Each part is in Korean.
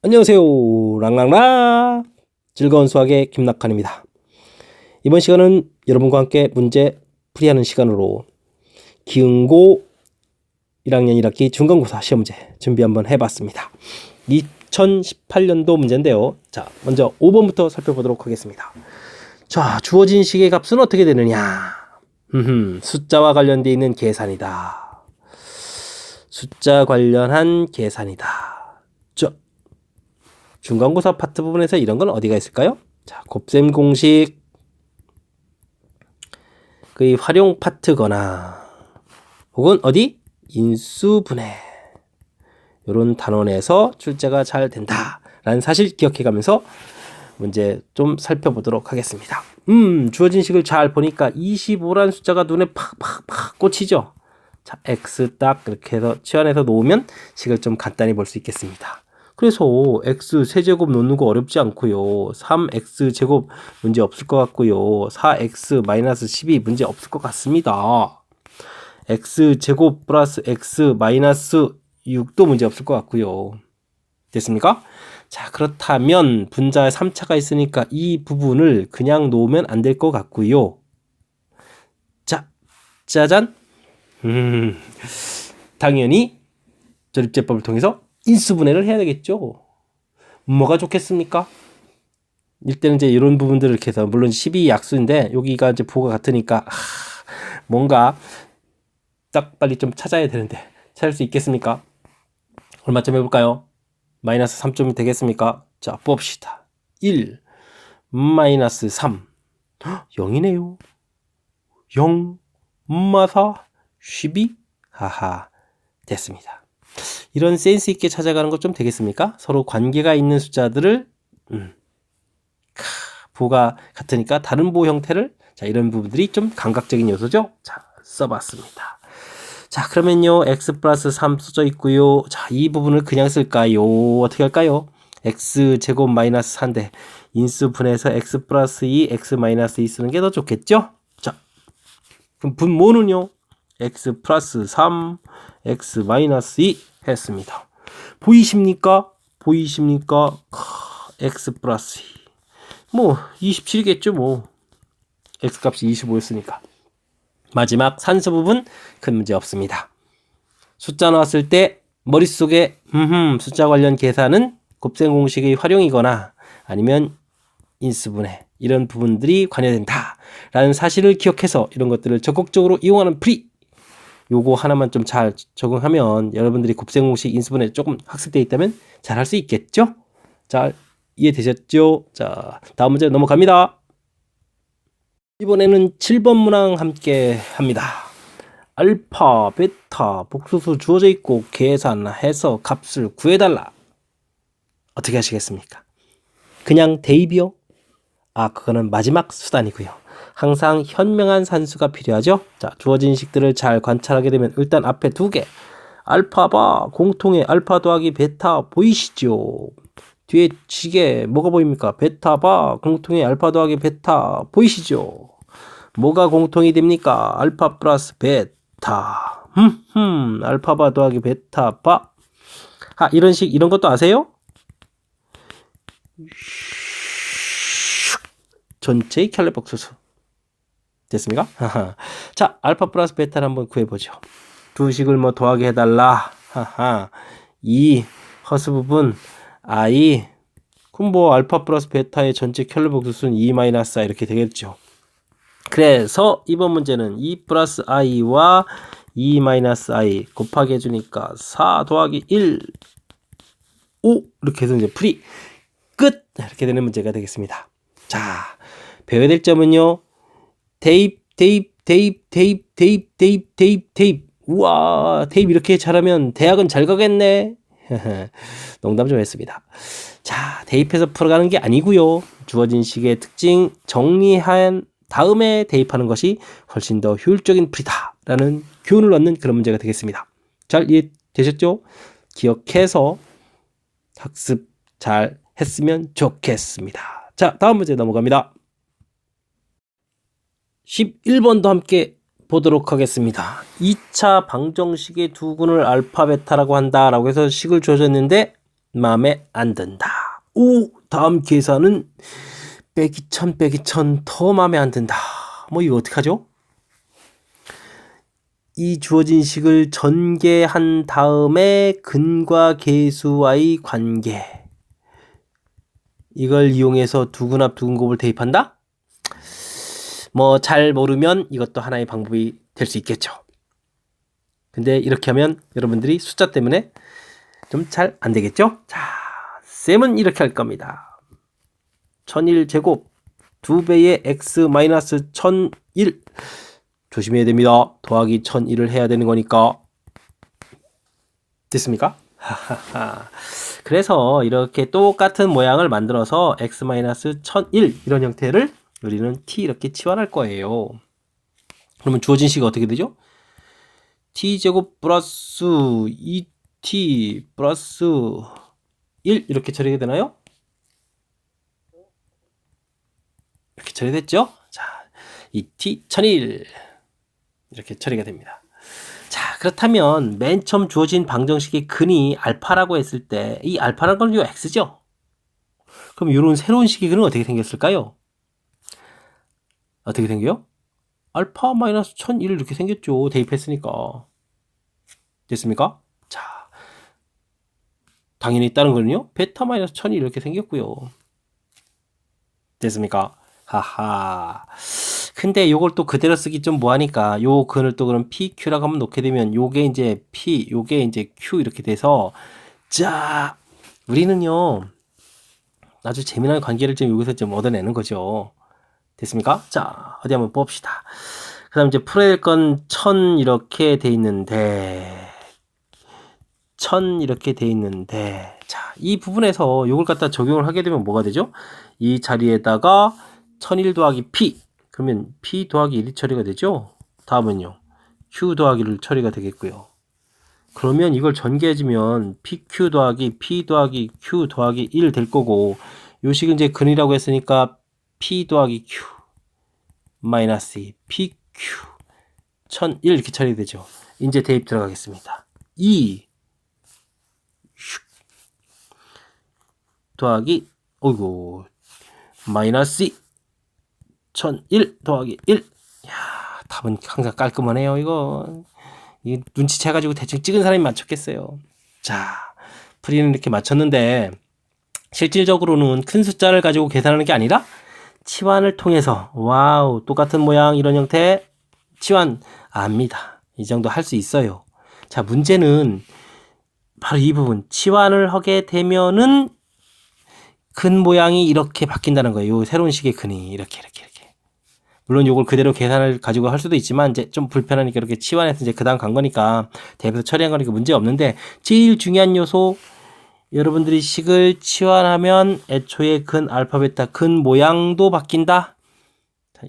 안녕하세요. 랑랑랑 즐거운 수학의 김낙환입니다. 이번 시간은 여러분과 함께 문제 풀이하는 시간으로 기흥고 1학년 1학기 중간고사 시험 문제 준비 한번 해봤습니다. 2018년도 문제인데요. 자, 먼저 5번부터 살펴보도록 하겠습니다. 자, 주어진 식의 값은 어떻게 되느냐? 숫자와 관련되어 있는 계산이다. 숫자 관련한 계산이다. 중간고사 파트 부분에서 이런 건 어디가 있을까요? 자, 곱셈 공식, 그 활용 파트거나 혹은 어디? 인수분해. 이런 단원에서 출제가 잘 된다라는 사실 기억해가면서 문제 좀 살펴보도록 하겠습니다. 주어진 식을 잘 보니까 25라는 숫자가 눈에 팍팍팍 꽂히죠? 자, x 딱 이렇게 해서 치환해서 놓으면 식을 좀 간단히 볼 수 있겠습니다. 그래서 x 세제곱 놓는 거 어렵지 않고요. 3x 제곱 문제 없을 것 같고요. 4x 마이너스 12 문제 없을 것 같습니다. x 제곱 플러스 x 마이너스 6도 문제 없을 것 같고요. 됐습니까? 자, 그렇다면 분자에 3차가 있으니까 이 부분을 그냥 놓으면 안 될 것 같고요. 자, 짜잔. 당연히 조립제법을 통해서 인수분해를 해야 되겠죠. 뭐가 좋겠습니까? 일단은 이제 이런 부분들을 이렇게 해서 물론 12 약수인데 여기가 이제 부호가 같으니까 뭔가 딱 빨리 좀 찾아야 되는데 찾을 수 있겠습니까? 얼마쯤 해볼까요? 마이너스 3점이 되겠습니까? 자, 봅시다. 1 마이너스 3 0이네요. 0 마사 12 하하 됐습니다. 이런 센스 있게 찾아가는 것 좀 되겠습니까? 서로 관계가 있는 숫자들을 부호가 같으니까 다른 부호 형태를 자 이런 부분들이 좀 감각적인 요소죠. 자 써봤습니다. 자 그러면요 x 플러스 3 써져 있고요. 자 이 부분을 그냥 쓸까요? 어떻게 할까요? x 제곱 마이너스 4인데 인수분해서 x 플러스 2 x 마이너스 2 쓰는 게 더 좋겠죠? 자 그럼 분모는요 x 플러스 3 x 마이너스 2 했습니다. 보이십니까? 보이십니까? x 플러스 2 뭐 27이겠죠 뭐 x 값이 25였으니까 마지막 산수 부분 큰 문제 없습니다. 숫자 나왔을 때 머릿속에 숫자 관련 계산은 곱셈 공식의 활용이거나 아니면 인수분해 이런 부분들이 관여된다 라는 사실을 기억해서 이런 것들을 적극적으로 이용하는 프리 요거 하나만 좀 잘 적응하면 여러분들이 곱셈 공식 인수분해 조금 학습되어 있다면 잘 할 수 있겠죠? 잘 이해되셨죠? 자 다음 문제 넘어갑니다. 이번에는 7번 문항 함께 합니다. 알파, 베타, 복수수 주어져 있고 계산해서 값을 구해달라. 어떻게 하시겠습니까? 그냥 대입이요? 그거는 마지막 수단이고요. 항상 현명한 산수가 필요하죠. 자, 주어진 식들을 잘 관찰하게 되면 일단 앞에 두 개. 알파바 공통의 알파 더하기 베타 보이시죠? 뒤에 시계 뭐가 보입니까? 베타바 공통의 알파 더하기 베타 보이시죠? 뭐가 공통이 됩니까? 알파 플러스 베타. 알파바 더하기 베타바. 이런 것도 아세요? 전체의 켤레복수수. 됐습니까? 자, 알파 플러스 베타를 한번 구해보죠. 두 식을 뭐 더하게 해달라. 이 허수 부분 i 그럼 뭐 알파 플러스 베타의 전체 켤레복수수는 2 마이너스 i 이렇게 되겠죠. 그래서 이번 문제는 2 플러스 i와 2 마이너스 i 곱하기 해주니까 4 더하기 1 5 이렇게 해서 이제 풀이 끝 이렇게 되는 문제가 되겠습니다. 자 배워야 될 점은요. 대입 우와 대입 이렇게 잘하면 대학은 잘 가겠네. 농담 좀 했습니다. 자 대입해서 풀어가는 게 아니고요. 주어진 식의 특징 정리한 다음에 대입하는 것이 훨씬 더 효율적인 풀이다라는 교훈을 얻는 그런 문제가 되겠습니다. 잘 이해되셨죠? 기억해서 학습 잘 했으면 좋겠습니다. 자 다음 문제 넘어갑니다. 11번도 함께 보도록 하겠습니다. 2차 방정식의 두 군을 알파 베타라고 한다라고 해서 식을 주어졌는데 마음에 안 든다. 오, 다음 계산은 빼기 1000 빼기 1000 더 마음에 안 든다. 뭐 이거 어떡하죠? 이 주어진 식을 전개한 다음에 근과 계수와의 관계, 이걸 이용해서 두근합 두근곱을 대입한다? 뭐 잘 모르면 이것도 하나의 방법이 될 수 있겠죠. 근데 이렇게 하면 여러분들이 숫자 때문에 좀 잘 안 되겠죠? 자, 쌤은 이렇게 할 겁니다. 1001제곱 2배의 x-1001 조심해야 됩니다. 더하기 1001을 해야 되는 거니까. 됐습니까? 그래서 이렇게 똑같은 모양을 만들어서 x-1001 이런 형태를 우리는 t 이렇게 치환할 거예요. 그러면 주어진 식이 어떻게 되죠? t제곱 플러스 2t 플러스 1 이렇게 처리가 되나요? 이렇게 처리됐죠? 자, 2t 1001 이렇게 처리가 됩니다. 자, 그렇다면 맨 처음 주어진 방정식의 근이 알파라고 했을 때 이 알파라는 건 요 x죠? 그럼 이런 새로운 식의 근은 어떻게 생겼을까요? 어떻게 생겨요? 알파 마이너스 1001 이렇게 생겼죠. 대입했으니까. 됐습니까? 자, 당연히 다른 거는요. 베타 마이너스 1001 이렇게 생겼고요. 됐습니까? 하하. 근데 요걸 또 그대로 쓰기 좀 뭐하니까 요 근을 또 그럼 PQ라고 한번 놓게 되면 요게 이제 P, 요게 이제 Q 이렇게 돼서 자, 우리는요 아주 재미난 관계를 좀 여기서 좀 얻어내는 거죠. 됐습니까? 자, 어디 한번 봅시다. 그 다음 이제 풀어야 될 건 1000 이렇게 돼 있는데 1000 이렇게 돼 있는데 자, 이 부분에서 요걸 갖다 적용을 하게 되면 뭐가 되죠? 이 자리에다가 1001 더하기 P 그러면 P 더하기 1이 처리가 되죠? 다음은요 Q 더하기 1 처리가 되겠고요. 그러면 이걸 전개해주면 PQ 더하기 P 더하기 Q 더하기 1 될 거고 요 식은 이제 근이라고 했으니까 P 더하기 Q 마이너스 2 PQ 1001 이렇게 처리되죠. 이제 대입 들어가겠습니다. 2 더하기 어이구 마이너스 2 1001 더하기 1 야, 답은 항상 깔끔하네요. 이거 눈치채가지고 대충 찍은 사람이 맞췄겠어요. 자, 풀이는 이렇게 맞췄는데 실질적으로는 큰 숫자를 가지고 계산하는 게 아니라 치환을 통해서 와우 똑같은 모양 이런 형태 치환 압니다. 이 정도 할 수 있어요. 자, 문제는 바로 이 부분 치환을 하게 되면은 근 모양이 이렇게 바뀐다는 거예요. 요 새로운 식의 근이 이렇게. 물론 요걸 그대로 계산을 가지고 할 수도 있지만 이제 좀 불편하니까 이렇게 치환해서 이제 그 다음 간 거니까 대입해서 처리한 거니까 문제 없는데 제일 중요한 요소 여러분들이 식을 치환하면 애초에 근 알파 베타 근 모양도 바뀐다.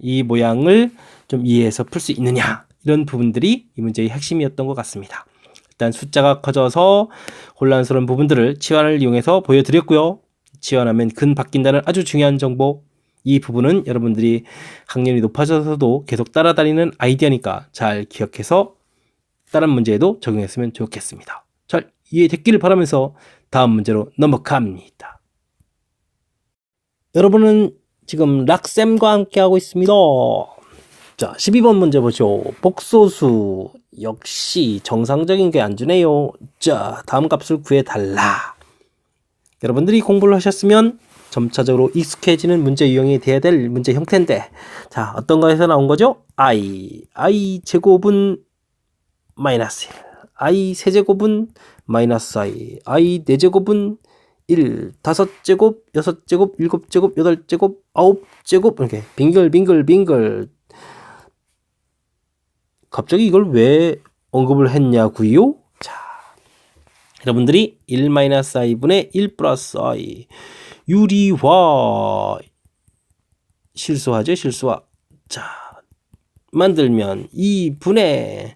이 모양을 좀 이해해서 풀 수 있느냐 이런 부분들이 이 문제의 핵심이었던 것 같습니다. 일단 숫자가 커져서 혼란스러운 부분들을 치환을 이용해서 보여드렸고요. 치환하면 근 바뀐다는 아주 중요한 정보 이 부분은 여러분들이 학년이 높아져서도 계속 따라다니는 아이디어니까 잘 기억해서 다른 문제에도 적용했으면 좋겠습니다. 잘 이해됐기를 바라면서 다음 문제로 넘어갑니다. 여러분은 지금 락쌤과 함께하고 있습니다. 자, 12번 문제 보죠. 복소수 역시 정상적인 게 안 주네요. 자, 다음 값을 구해달라. 여러분들이 공부를 하셨으면 점차적으로 익숙해지는 문제 유형이 돼야 될 문제 형태인데 자, 어떤 거에서 나온 거죠? i 제곱은 마이너스 1 i 세제곱은 마이너스 i 4제곱은 1 5제곱 6제곱 7제곱 8제곱 9제곱 이렇게 빙글 갑자기 이걸 왜 언급을 했냐고요? 자, 여러분들이 1-i분의 1 플러스 i 유리화 실수하죠? 실수화. 자, 만들면 2분의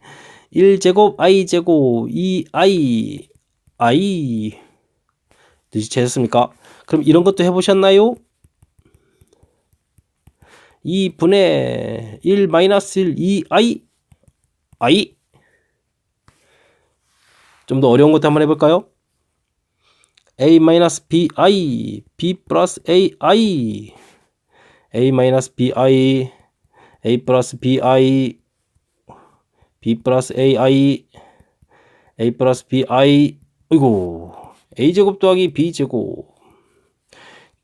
1제곱 i제곱 2i 눈치채셨습니까? 그럼 이런 것도 해보셨나요? 2분의 1 마이너스 1 2i 좀 더 어려운 것도 한번 해볼까요? a 마이너스 bi, b 플러스 ai, a 마이너스 bi, a 플러스 bi, b 플러스 ai, a 플러스 bi, 어이고, a제곱 더하기 b제곱,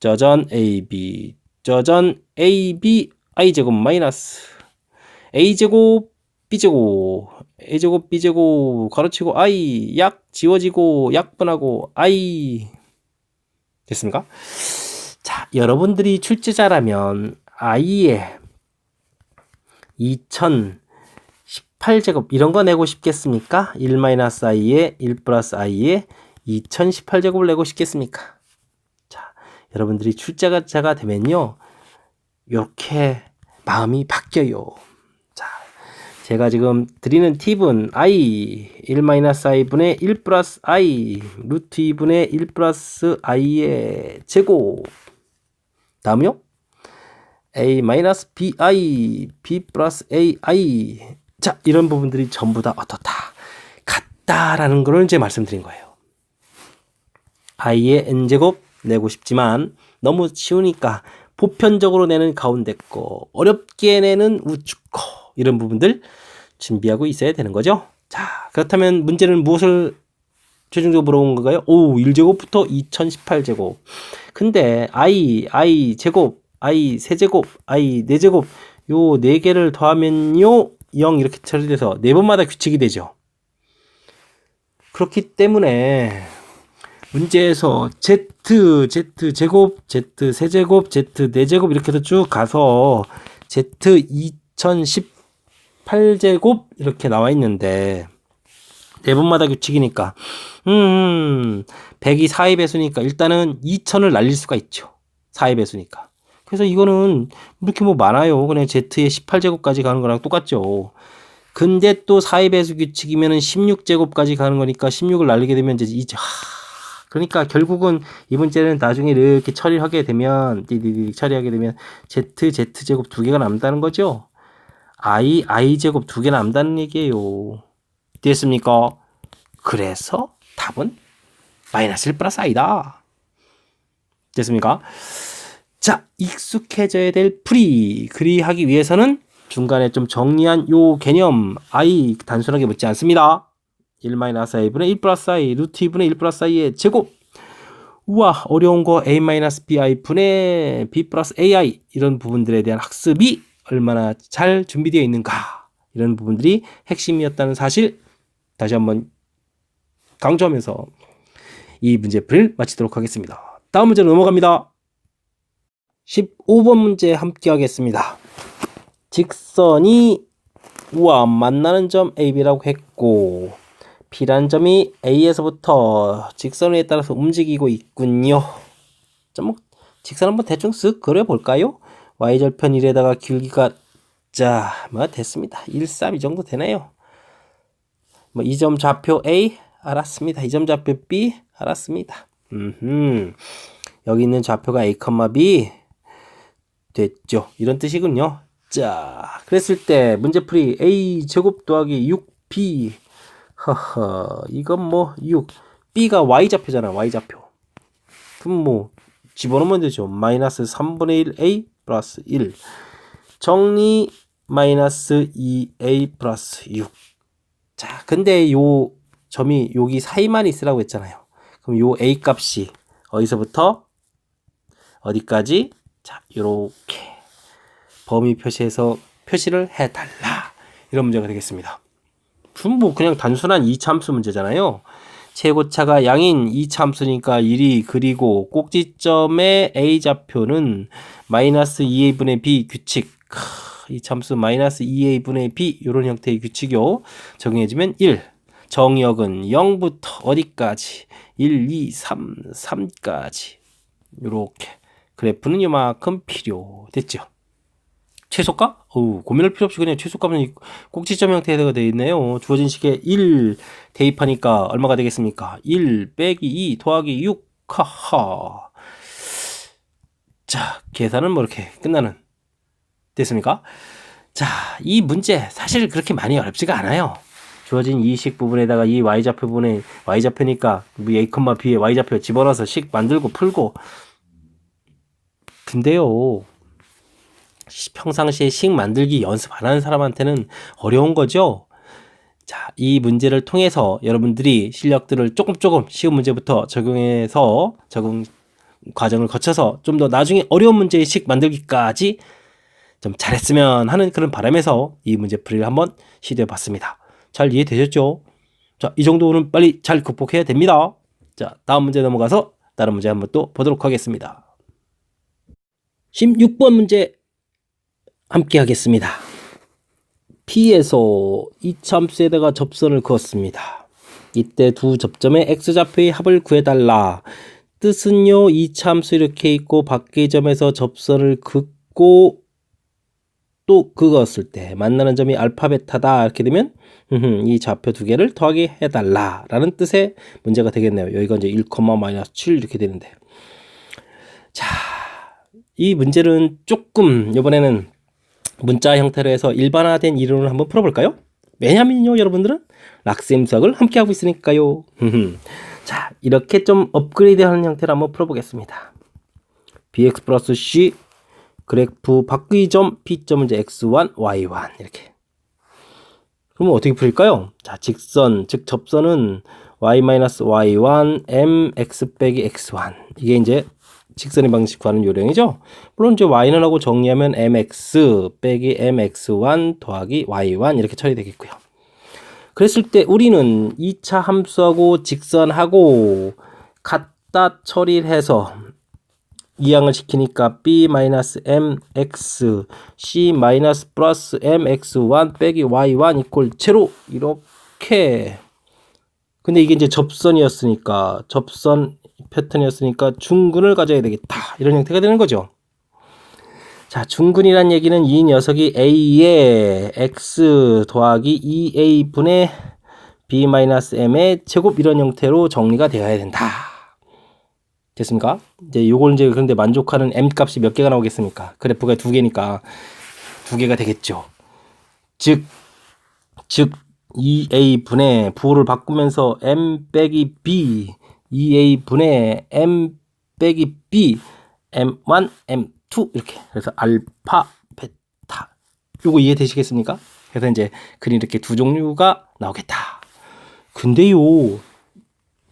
짜잔, ab, 짜잔, ab, i제곱 마이너스, a제곱, b제곱, a제곱, b제곱, 가로치고 i, 약 지워지고, 약분하고, i. 됐습니까? 자, 여러분들이 출제자라면 i에 2018제곱 이런 거 내고 싶겠습니까? 1-i에 1 플러스 i에 2018제곱을 내고 싶겠습니까? 자, 여러분들이 출제자가 되면요, 이렇게 마음이 바뀌어요. 자, 제가 지금 드리는 팁은 i 1-i분의 1 플러스 i 루트 2분의 1 플러스 i의 제곱, 다음요 a-bi, b 플러스 ai. 자, 이런 부분들이 전부 다 어떻다, 같다라는 걸 이제 말씀드린 거예요. i의 n제곱 내고 싶지만 너무 쉬우니까 보편적으로 내는 가운데 거, 어렵게 내는 우측 거, 이런 부분들 준비하고 있어야 되는 거죠. 자, 그렇다면 문제는 무엇을 최종적으로 물어본 건가요? 오, 1제곱부터 2018제곱. 근데 i 제곱, i 세제곱, i 4제곱, 요 4개를 더하면요 0 이렇게 처리돼서 4번마다 규칙이 되죠. 그렇기 때문에 문제에서 z 세제곱, z 4제곱 이렇게 해서 쭉 가서 z 2018제곱 이렇게 나와 있는데 4번마다 규칙이니까 100이 4의 배수니까 일단은 2000을 날릴 수가 있죠. 4의 배수니까. 그래서 이거는 이렇게 뭐 많아요. 그냥 z의 18제곱까지 가는 거랑 똑같죠. 근데 또 4의 배수 규칙이면은 16제곱까지 가는 거니까 16을 날리게 되면 이제 그러니까 결국은 이 문제는 나중에 이렇게 처리하게 되면 처리하게 되면 z제곱 2개가 남다는 거죠. i제곱 2개 남다는 얘기예요. 됐습니까? 그래서 답은 마이너스 1 플러스 i다. 됐습니까? 자, 익숙해져야 될 풀이하기 위해서는 중간에 좀 정리한 요 개념 i 단순하게 묻지 않습니다. 1-i분의 1 플러스 i 루트 2분의 1 플러스 i의 제곱. 우와, 어려운 거 a-bi 분의 b 플러스 ai, 이런 부분들에 대한 학습이 얼마나 잘 준비되어 있는가, 이런 부분들이 핵심이었다는 사실 다시 한번 강조하면서 이 문제풀이를 마치도록 하겠습니다. 다음 문제로 넘어갑니다. 15번 문제 함께 하겠습니다. 직선이 만나는 점 AB라고 했고 B라는 점이 A에서부터 직선에 따라서 움직이고 있군요. 직선 한번 대충 쓱 그려볼까요? Y절편 1에다가 길기가 됐습니다. 1, 3 이 정도 되네요. 이 점 좌표 A 알았습니다. 이 점 좌표 B 알았습니다. 여기 있는 좌표가 A, B 됐죠. 이런 뜻이군요. 자, 그랬을 때 문제풀이 A 제곱 더하기 6B. 이건 6. B가 Y좌표잖아. Y좌표. 그럼 집어넣으면 되죠. 마이너스 3분의 1 A 플러스 1. 정리 마이너스 2A 플러스 6. 자, 근데 요 점이 여기 사이만 있으라고 했잖아요. 그럼 요 A 값이 어디서부터 어디까지? 자, 요렇게 범위 표시해서 표시를 해달라. 이런 문제가 되겠습니다. 그냥 단순한 이차함수 문제잖아요. 최고차가 양인 이차함수니까 1이 그리고 꼭지점의 A좌표는 마이너스 2A분의 B 규칙. 이차함수 마이너스 2A분의 B 이런 형태의 규칙이요. 적용해주면 1. 정역은 0부터 어디까지? 1, 2, 3, 3까지. 요렇게. 그래프는 요만큼 필요됐죠. 최소값? 고민할 필요 없이 그냥 최소값은 꼭지점 형태가 되어 있네요. 주어진 식에 1 대입하니까 얼마가 되겠습니까? 1 빼기 2 더하기 6. 자, 계산은 이렇게 끝나는. 됐습니까? 자, 이 문제 사실 그렇게 많이 어렵지가 않아요. 주어진 이 식 부분에다가 이 y좌표 부분에 y좌표니까 a, b에 y좌표 집어넣어서 식 만들고 풀고. 근데요, 평상시에 식 만들기 연습 안 하는 사람한테는 어려운 거죠. 자, 이 문제를 통해서 여러분들이 실력들을 조금 쉬운 문제부터 적용해서 적응 과정을 거쳐서 좀 더 나중에 어려운 문제의 식 만들기까지 좀 잘했으면 하는 그런 바람에서 이 문제 풀이를 한번 시도해 봤습니다. 잘 이해되셨죠? 자, 이 정도는 빨리 잘 극복해야 됩니다. 자, 다음 문제 넘어가서 다른 문제 한번 또 보도록 하겠습니다. 16번 문제 함께 하겠습니다. P에서 이차함수에다가 접선을 그었습니다. 이때 두 접점의 x좌표의 합을 구해달라. 뜻은요, 이차함수 이렇게 있고 밖의 점에서 접선을 긋고 또 그었을 때 만나는 점이 알파 베타다 이렇게 되면 이 좌표 두 개를 더하게 해달라 라는 뜻의 문제가 되겠네요. 여기가 이제 1,-7 이렇게 되는데, 자, 이 문제는 조금 이번에는 문자 형태로 해서 일반화된 이론을 한번 풀어볼까요? 왜냐면요, 여러분들은 락쌤 수학을 함께 하고 있으니까요. 자, 이렇게 좀 업그레이드하는 형태로 한번 풀어보겠습니다. bx 플러스 c 그래프 밖의 점 P점은 이제 x1, y1 이렇게. 그러면 어떻게 풀릴까요? 자, 직선, 즉 접선은 y-y1 mx 빼기 x1. 이게 이제 직선의 방식 구하는 요령이죠. 물론 이제 y는 하고 정리하면 mx 빼기 mx1 더하기 y1 이렇게 처리되겠고요. 그랬을 때 우리는 2차 함수하고 직선하고 갖다 처리를 해서 이항을 시키니까 b-mx c- mx1 빼기 y1 이퀄 제로 이렇게. 근데 이게 이제 접선이었으니까, 접선 패턴이었으니까 중근을 가져야 되겠다 이런 형태가 되는 거죠. 자, 중근이란 얘기는 이 녀석이 a의 x 더하기 2a분의 b-m의 제곱 이런 형태로 정리가 되어야 된다. 됐습니까? 이제 요걸 이제 그런데 만족하는 m 값이 몇 개가 나오겠습니까? 그래프가 두 개니까 두 개가 되겠죠. 즉 2a분의 부호를 바꾸면서 m 빼기 b 2a분의 m 빼기 b m1 m2 이렇게. 그래서 알파 베타. 요거 이해되시겠습니까? 그래서 이제 근이 이렇게 두 종류가 나오겠다. 근데요,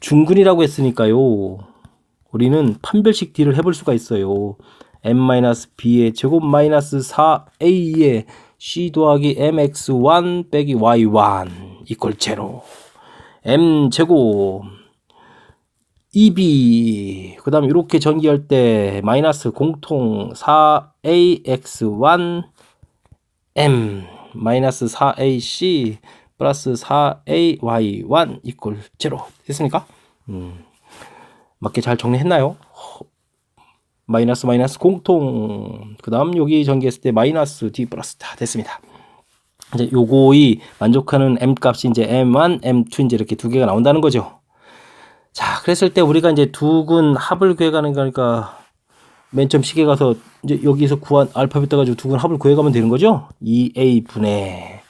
중근이라고 했으니까요, 우리는 판별식 D를 해볼 수가 있어요. m-b의 제곱 마이너스 4a의 c 더하기 mx1 빼기 y1 이퀄 제로. m 제곱 2b 그 다음 이렇게 전기할 때 마이너스 공통 4ax1 m 마이너스 4ac 플러스 4ay1 이퀄 제로. 됐습니까? 맞게 잘 정리했나요? 마이너스 공통, 그 다음 여기 전개했을 때 마이너스 d 플러스 다 됐습니다. 이제 요거의 만족하는 m 값이 이제 m1, m2 이제 이렇게 두 개가 나온다는 거죠. 자, 그랬을 때 우리가 이제 두근 합을 구해가는 거니까 맨 처음 시계 가서 이제 여기서 구한 알파벳 가지고 두근 합을 구해가면 되는 거죠. 2a분의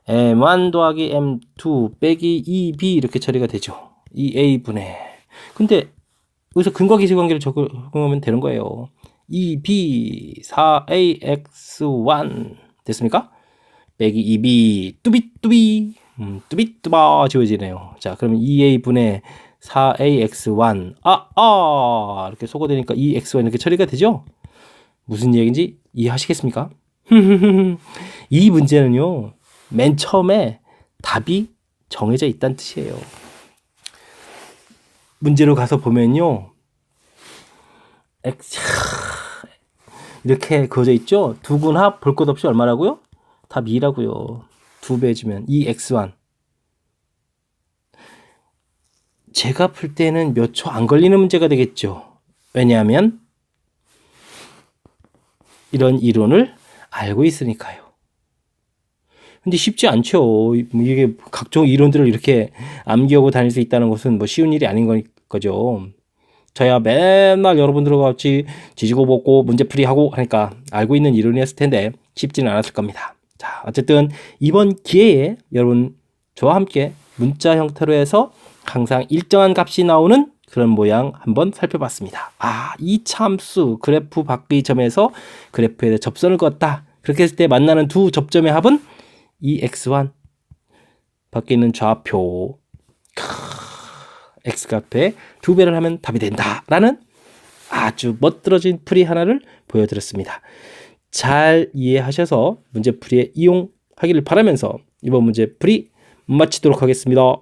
m1 더하기 m2 빼기 2b 이렇게 처리가 되죠. 2a분의. 근데 여기서 근과 기시 관계를 적용하면 되는 거예요. 2b 4ax1 됐습니까? 빼기 2b 뚜비뚜비 뚜비뚜바 지워지네요. 자, 그러면 2a분의 4ax1 이렇게 소거되니까 2x1 이렇게 처리가 되죠? 무슨 얘기인지 이해하시겠습니까? 이 문제는요, 맨 처음에 답이 정해져 있다는 뜻이에요. 문제로 가서 보면요, 이렇게 그어져 있죠? 두근합 볼 것 없이 얼마라고요? 답 2라고요. 2배 해주면 2x1. 제가 풀 때는 몇 초 안 걸리는 문제가 되겠죠. 왜냐하면 이런 이론을 알고 있으니까요. 근데 쉽지 않죠. 이게 각종 이론들을 이렇게 암기하고 다닐 수 있다는 것은 뭐 쉬운 일이 아닌 거죠. 저야 맨날 여러분들과 같이 지지고 볶고 문제풀이하고 하니까 알고 있는 이론이었을 텐데 쉽지는 않았을 겁니다. 자, 어쨌든 이번 기회에 여러분 저와 함께 문자 형태로 해서 항상 일정한 값이 나오는 그런 모양 한번 살펴봤습니다. 이 참수 그래프 밖의 점에서 그래프에 접선을 그었다. 그렇게 했을 때 만나는 두 접점의 합은 이 x1 밖에 있는 좌표 x값에 2배를 하면 답이 된다라는 아주 멋들어진 풀이 하나를 보여드렸습니다. 잘 이해하셔서 문제풀이에 이용하기를 바라면서 이번 문제풀이 마치도록 하겠습니다.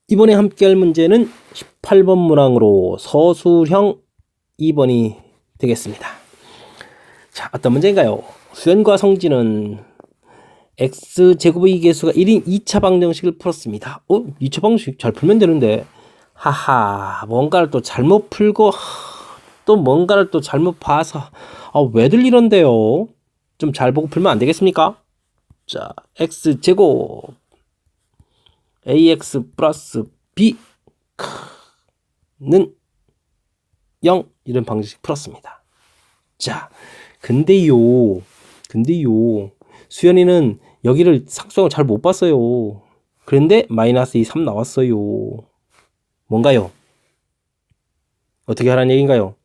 이번에 함께할 문제는 18번 문항으로 서술형 2번이 되겠습니다. 자, 어떤 문제인가요? 수연과 성진은 x제곱의 개수가 1인 2차 방정식을 풀었습니다. 2차 방정식 잘 풀면 되는데 하하, 뭔가를 또 잘못 풀고 또 뭔가를 또 잘못 봐서 왜들 이런데요? 좀 잘 보고 풀면 안 되겠습니까? 자, x제곱 ax 플러스 b는 0 이런 방정식 풀었습니다. 자, 근데요 수연이는 여기를 삭수형을 잘 못 봤어요. 그런데 마이너스 2, 3 나왔어요. 뭔가요? 어떻게 하라는 얘기인가요?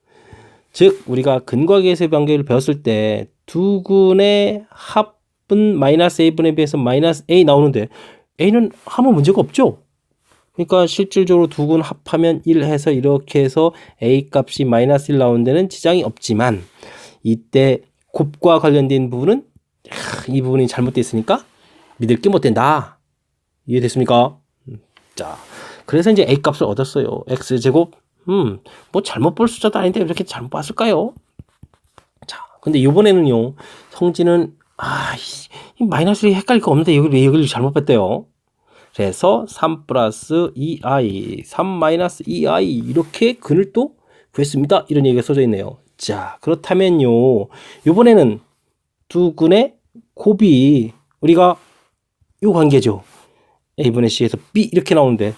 즉 우리가 근과 계수의 관계를 배웠을 때 두근의 합은 마이너스 a분에 비해서 마이너스 a 나오는데 a는 하면 문제가 없죠. 그러니까 실질적으로 두근 합하면 1 해서 이렇게 해서 a 값이 마이너스 1 나오는 데는 지장이 없지만 이때 곱과 관련된 부분은 이 부분이 잘못되어 있으니까 믿을 게 못 된다. 이해됐습니까? 자, 그래서 이제 a 값을 얻었어요. x제곱 뭐 잘못 볼 숫자도 아닌데 이렇게 잘못 봤을까요? 자, 근데 이번에는요 성진은 이 마이너스 헷갈릴 거 없는데 여기를 잘못 뺐대요. 그래서 3 플러스 2i 3 마이너스 2i 이렇게 근을 또 구했습니다. 이런 얘기가 써져 있네요. 자, 그렇다면요 이번에는 두 근의 곱이 우리가 요 관계죠. a분의 c에서 b 이렇게 나오는데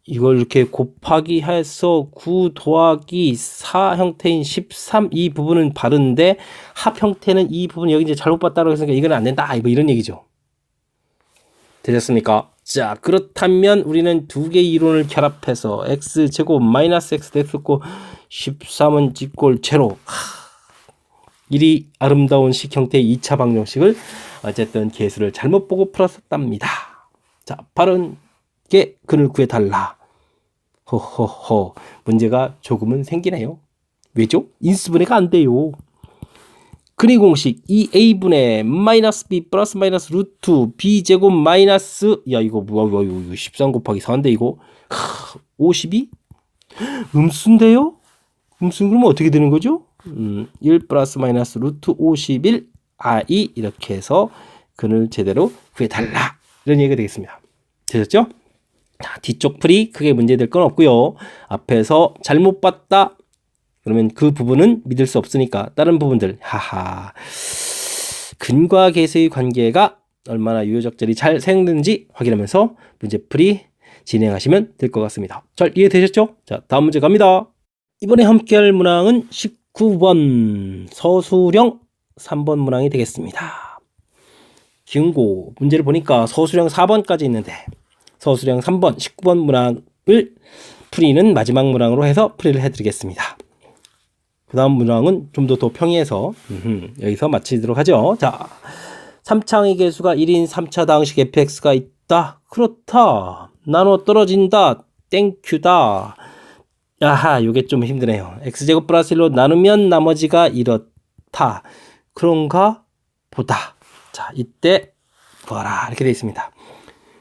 이걸 이렇게 곱하기 해서 9 더하기 4 형태인 13 이 부분은 바른데 합 형태는 이 부분 여기 이제 잘못 봤다고 했으니까 이건 안 된다. 이런 얘기죠. 되셨습니까? 자, 그렇다면 우리는 두 개의 이론을 결합해서 x제곱 마이너스 x 됐었고 13은 찌꼴 제로. 이리 아름다운 식 형태의 2차 방정식을 어쨌든 개수를 잘못 보고 풀었답니다. 자, 바른 게 근을 구해달라. 호호호, 문제가 조금은 생기네요. 왜죠? 인수분해가 안 돼요. 근의 공식 2a분의 마이너스 b 플러스 마이너스 루트 b제곱 마이너스 이거 뭐야 이거 13 곱하기 4인데 이거 52? 음수인데요? 음수 그러면 어떻게 되는 거죠? 1 플러스 마이너스 루트 51 i 이렇게 해서 근을 제대로 구해달라 이런 얘기가 되겠습니다. 되셨죠? 자, 뒤쪽 풀이 크게 문제될 건 없고요. 앞에서 잘못 봤다 그러면 그 부분은 믿을 수 없으니까 다른 부분들 근과 계수의 관계가 얼마나 유효적절히 잘 사용되는지 확인하면서 문제풀이 진행하시면 될 것 같습니다. 잘 이해되셨죠? 자, 다음 문제 갑니다. 이번에 함께할 문항은 19번 서술형 3번 문항이 되겠습니다. 기운고 문제를 보니까 서술형 4번까지 있는데 서술형 3번 19번 문항을 풀이는 마지막 문항으로 해서 풀이를 해드리겠습니다. 그 다음 문항은 좀 더 평이해서 여기서 마치도록 하죠. 자, 3차의 개수가 1인 3차 다항식 fx가 있다. 그렇다. 나눠 떨어진다. 땡큐다. 야하, 요게 좀 힘드네요. x제곱 플러스 1로 나누면 나머지가 이렇다. 그런가 보다. 자, 이때 보아라 이렇게 되어 있습니다.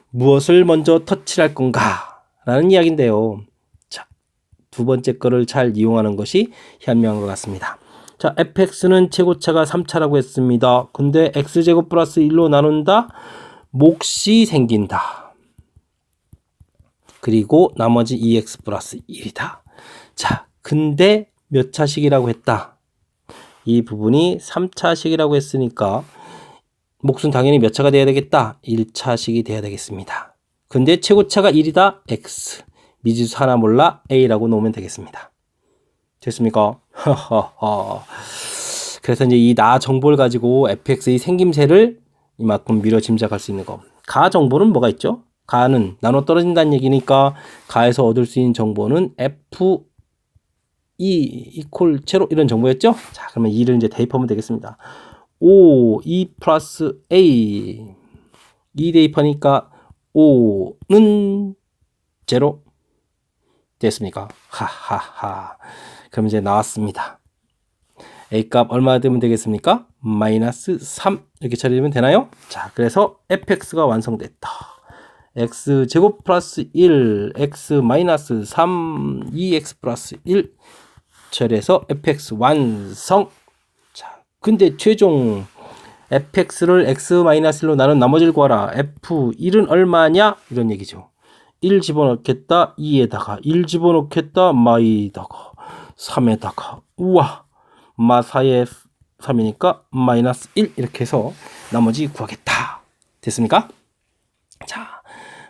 무엇을 먼저 터치할 건가 라는 이야기인데요. 자, 두 번째 거를 잘 이용하는 것이 현명한 것 같습니다. 자, fx는 최고차가 3차라고 했습니다. 근데 x제곱 플러스 1로 나눈다. 몫이 생긴다. 그리고 나머지 2x 플러스 1이다. 자, 근데 몇 차식이라고 했다. 이 부분이 3차식이라고 했으니까 몫은 당연히 몇 차가 돼야 되겠다. 1차식이 돼야 되겠습니다. 근데 최고차가 1이다. x. 미지수 하나 몰라. a라고 놓으면 되겠습니다. 됐습니까? 그래서 이제 이 나 정보를 가지고 fx의 생김새를 이만큼 미뤄 짐작할 수 있는 거. 가 정보는 뭐가 있죠? 가는 나눠 떨어진다는 얘기니까 가에서 얻을 수 있는 정보는 F2 이퀄 제로 이런 정보였죠? 자, 그러면 2를 이제 대입하면 되겠습니다. 5, 2 플러스 A 2 대입하니까 5는 제로 됐습니까? 하하하. 그럼 이제 나왔습니다. A 값 얼마 되면 되겠습니까? 마이너스 3 이렇게 처리되면 되나요? 자, 그래서 fx가 완성됐다. x제곱 플러스 1 x 마이너스 3 2x 플러스 1 처리해서 fx 완성. 자, 근데 최종 fx를 x 마이너스 1로 나눈 나머지를 구하라. f1은 얼마냐? 이런 얘기죠. 1 집어넣겠다 2에다가 1 집어넣겠다 마이다가 3에다가 우와 마4에 3이니까 마이너스 1 이렇게 해서 나머지 구하겠다. 됐습니까? 자,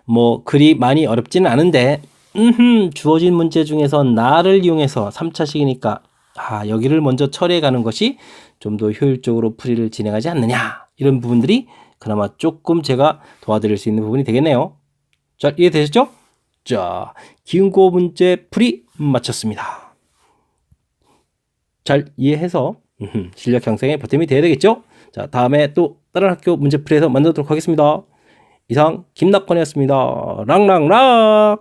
뭐 그리 많이 어렵지는 않은데 주어진 문제 중에서 나를 이용해서 3차식이니까 여기를 먼저 처리해 가는 것이 좀 더 효율적으로 풀이를 진행하지 않느냐 이런 부분들이 그나마 조금 제가 도와드릴 수 있는 부분이 되겠네요. 자, 이해되셨죠? 자, 기운고 문제 풀이 마쳤습니다. 잘 이해해서 실력 향상에 보탬이 되어야 되겠죠? 자, 다음에 또 다른 학교 문제 풀이해서 만나도록 하겠습니다. 이상 김낙건이었습니다. 랑랑랑.